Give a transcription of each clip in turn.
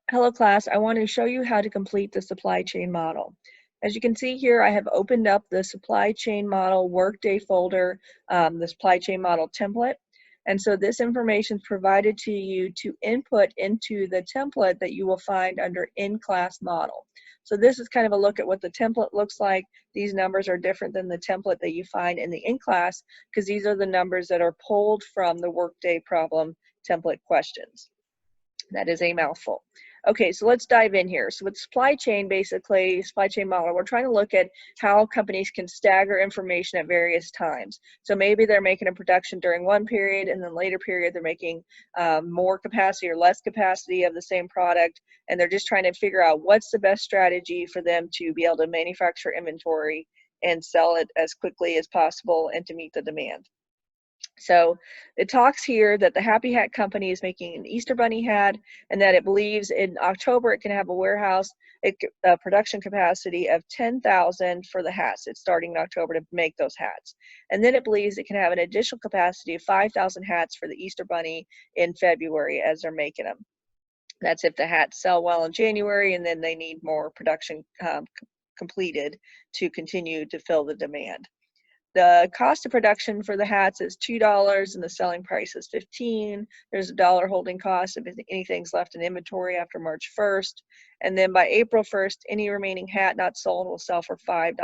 Hello class, I want to show you how to complete the supply chain model. As you can see here, I have opened up the supply chain model workday folder, the supply chain model template. And so this information is provided to you to input into the template that you will find under in-class model. So this is kind of a look at what the template looks like. These numbers are different than the template that you find in the in-class because these are the numbers that are pulled from the workday problem template questions. That is a mouthful. Okay, so let's dive in here. So with supply chain, basically, supply chain model, we're trying to look at how companies can stagger information at various times. So maybe they're making a production during one period, and then later period they're making more capacity or less capacity of the same product, and they're just trying to figure out what's the best strategy for them to be able to manufacture inventory and sell it as quickly as possible and to meet the demand. So it talks here that the Happy Hat Company is making an Easter Bunny hat and that it believes in October it can have a warehouse production capacity of 10,000 for the hats. It's starting in October to make those hats. And then it believes it can have an additional capacity of 5,000 hats for the Easter Bunny in February as they're making them. That's if the hats sell well in January and then they need more production completed to continue to fill the demand. The cost of production for the hats is $2 and the selling price is $15. There's a dollar holding cost if anything's left in inventory after March 1st. And then by April 1st, any remaining hat not sold will sell for $5.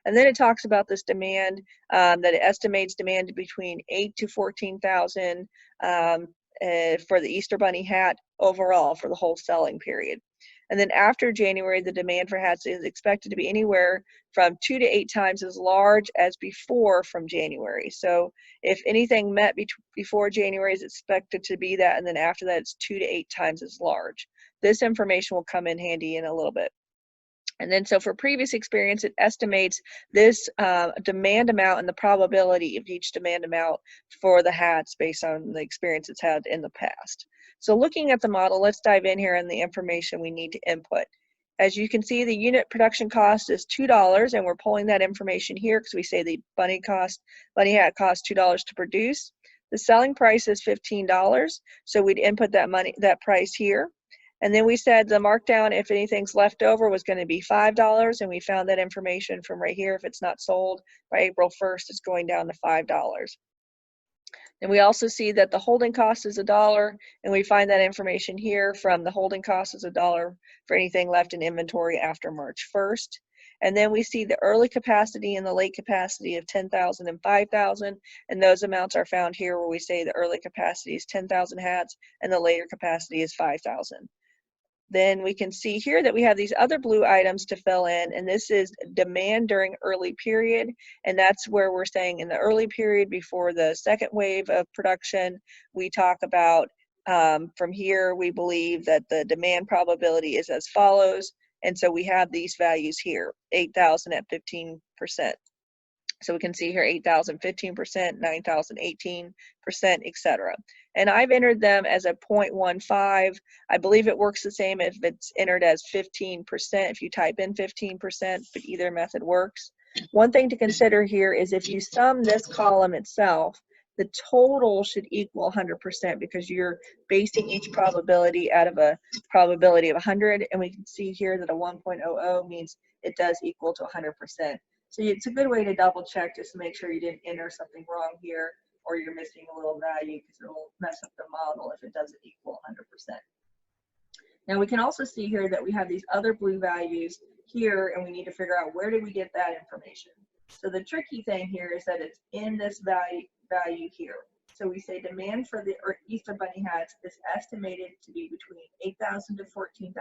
And then it talks about this demand, that it estimates demand between 8 to 14,000 for the Easter Bunny hat overall for the whole selling period. And then after January, the demand for hats is expected to be anywhere from 2 to 8 times as large as before from January. So if anything met before January is expected to be that, and then after that it's 2 to 8 times as large. This information will come in handy in a little bit. And then so for previous experience, it estimates this demand amount and the probability of each demand amount for the hats based on the experience it's had in the past. So looking at the model, let's dive in here on the information we need to input. As you can see, the unit production cost is $2, and we're pulling that information here because we say the bunny hat costs $2 to produce. The selling price is $15, so we'd input that price here. And then we said the markdown, if anything's left over, was going to be $5, and we found that information from right here. If it's not sold by April 1st, it's going down to $5. And we also see that the holding cost is $1, and we find that information here from the holding cost is $1 for anything left in inventory after March 1st. And then we see the early capacity and the late capacity of 10,000 and 5,000, and those amounts are found here where we say the early capacity is 10,000 hats and the later capacity is 5,000. Then we can see here that we have these other blue items to fill in, and this is demand during early period, and that's where we're saying in the early period before the second wave of production, we talk about from here we believe that the demand probability is as follows, and so we have these values here, 8,000 at 15%. So we can see here 8,000, 15%, 9,000, 18%, etc. And I've entered them as a 0.15. I believe it works the same if it's entered as 15%, if you type in 15%, but either method works. One thing to consider here is if you sum this column itself, the total should equal 100% because you're basing each probability out of a probability of 100, and we can see here that a 1.00 means it does equal to 100%. So it's a good way to double check just to make sure you didn't enter something wrong here or you're missing a little value because it'll mess up the model if it doesn't equal 100%. Now we can also see here that we have these other blue values here, and we need to figure out where did we get that information. So the tricky thing here is that it's in this value here. So we say demand for the Easter Bunny hats is estimated to be between 8,000 to 14,000.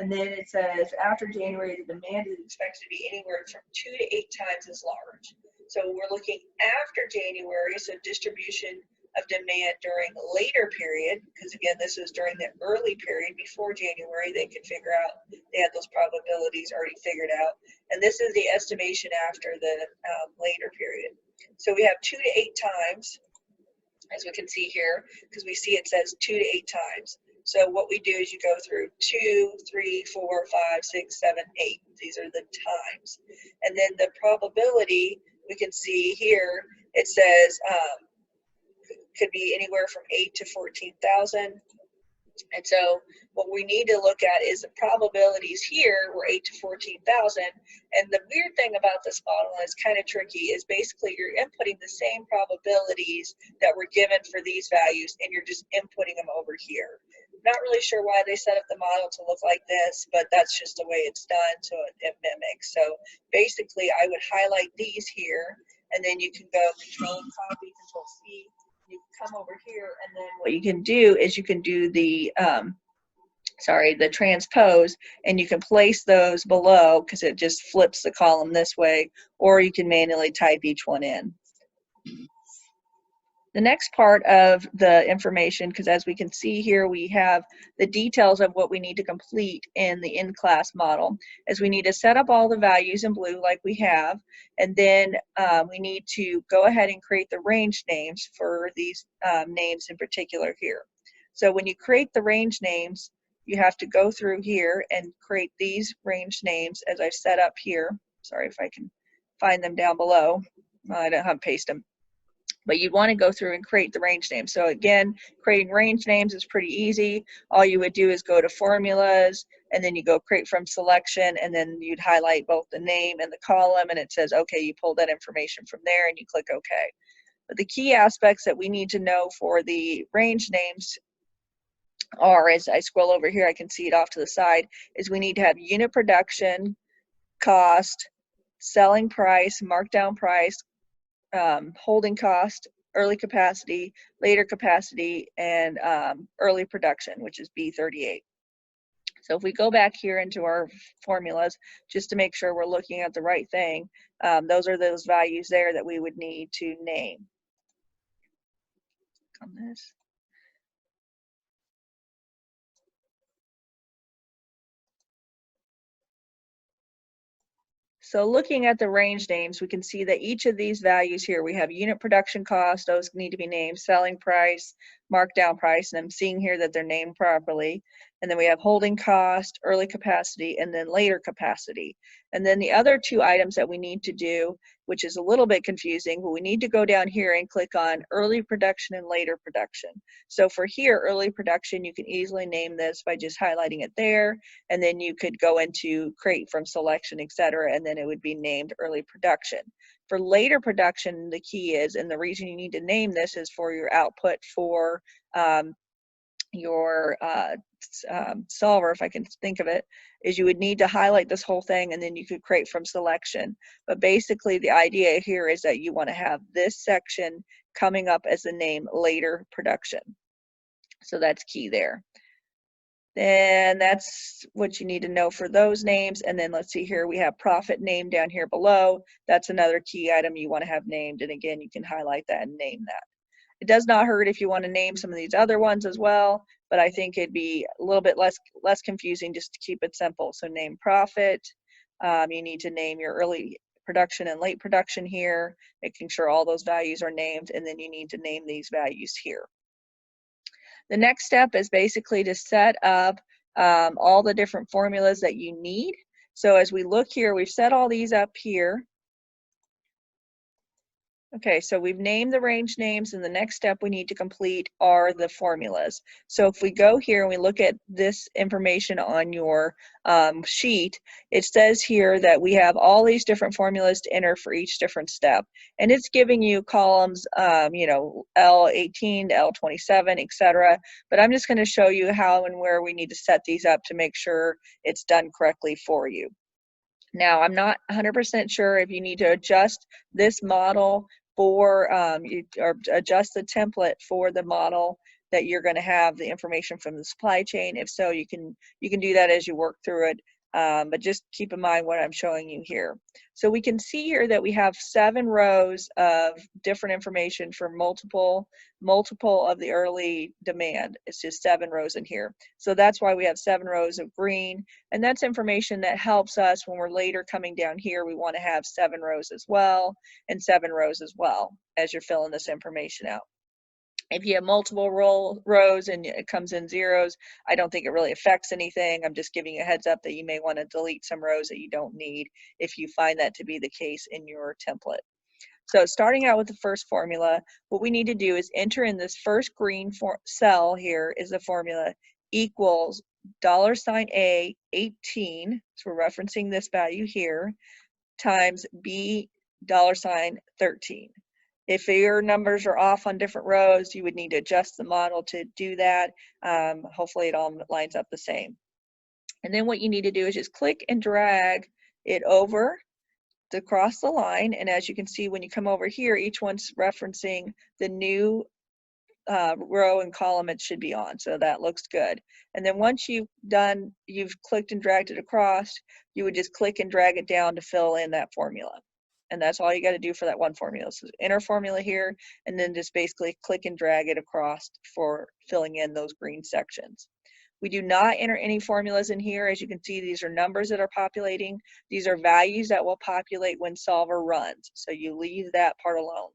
And then it says after January, the demand is expected to be anywhere from 2 to 8 times as large. So we're looking after January, so distribution of demand during a later period, because again, this is during the early period before January, they could figure out, they had those probabilities already figured out. And this is the estimation after the later period. So we have 2 to 8 times, as we can see here, because we see it says 2 to 8 times. So what we do is you go through 2, 3, 4, 5, 6, 7, 8. These are the times. And then the probability, we can see here, it says could be anywhere from 8 to 14,000. And so what we need to look at is the probabilities here were 8 to 14,000. And the weird thing about this model, and it's kind of tricky, is basically you're inputting the same probabilities that were given for these values, and you're just inputting them over here. Not really sure why they set up the model to look like this, but that's just the way it's done, so it mimics. So basically I would highlight these here, and then you can go Control copy, Control C, you come over here, and then what you can do is you can do the the transpose, and you can place those below because it just flips the column this way, or you can manually type each one in. The next part of the information, because as we can see here, we have the details of what we need to complete in the in-class model, is we need to set up all the values in blue like we have, and then we need to go ahead and create the range names for these names in particular here. So when you create the range names, you have to go through here and create these range names as I've set up here. Sorry if I can find them down below. I don't have to paste them. But you want to go through and create the range names. So again, creating range names is pretty easy. All you would do is go to formulas, and then you go create from selection, and then you'd highlight both the name and the column, and it says, okay, you pulled that information from there, and you click OK. But the key aspects that we need to know for the range names are, as I scroll over here, I can see it off to the side, is we need to have unit production, cost, selling price, markdown price, holding cost, early capacity, later capacity, and early production, which is B38. So if we go back here into our formulas, just to make sure we're looking at the right thing, those are those values there that we would need to name. On this. So looking at the range names, we can see that each of these values here, we have unit production cost, those need to be named, selling price, markdown price, and I'm seeing here that they're named properly. And then we have holding cost, early capacity, and then later capacity. And then the other two items that we need to do, which is a little bit confusing, but we need to go down here and click on early production and later production. So for here, early production, you can easily name this by just highlighting it there, and then you could go into create from selection, etc., and then it would be named early production. For later production, the key is, and the reason you need to name this is for your output for your solver, if I can think of it, is you would need to highlight this whole thing, and then you could create from selection. But basically the idea here is that you want to have this section coming up as the name later production. So that's key there. Then that's what you need to know for those names. And then let's see here, we have profit name down here below. That's another key item you want to have named. And again, you can highlight that and name that. It does not hurt if you want to name some of these other ones as well, but I think it'd be a little bit less confusing just to keep it simple. So name profit. You need to name your early production and late production here, making sure all those values are named, and then you need to name these values here. The next step is basically to set up all the different formulas that you need. So as we look here, we've set all these up here. Okay, so we've named the range names, and the next step we need to complete are the formulas. So if we go here and we look at this information on your sheet, it says here that we have all these different formulas to enter for each different step. And it's giving you columns, you know, L18 to L27, etc. But I'm just going to show you how and where we need to set these up to make sure it's done correctly for you. Now, I'm not 100% sure if you need to adjust this model for, or adjust the template for the model that you're going to have the information from the supply chain. If so, you can do that as you work through it. But just keep in mind what I'm showing you here. So we can see here that we have 7 rows of different information for multiple of the early demand. It's just 7 rows in here. So that's why we have 7 rows of green, and that's information that helps us when we're later coming down here. We want to have 7 rows as well, and 7 rows as well as you're filling this information out. If you have multiple rows and it comes in zeros, I don't think it really affects anything. I'm just giving you a heads up that you may want to delete some rows that you don't need if you find that to be the case in your template. So starting out with the first formula, what we need to do is enter in this first green cell here is the formula equals $A 18, so we're referencing this value here, times B $13. If your numbers are off on different rows, you would need to adjust the model to do that. Hopefully it all lines up the same. And then what you need to do is just click and drag it over across the line. And as you can see, when you come over here, each one's referencing the new row and column it should be on. So that looks good. And then once you've clicked and dragged it across, you would just click and drag it down to fill in that formula. And that's all you got to do for that one formula. So enter formula here, and then just basically click and drag it across for filling in those green sections. We do not enter any formulas in here. As you can see, these are numbers that are populating. These are values that will populate when Solver runs. So you leave that part alone.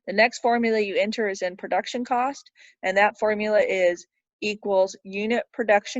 The next formula you enter is in production cost, and that formula is equals unit production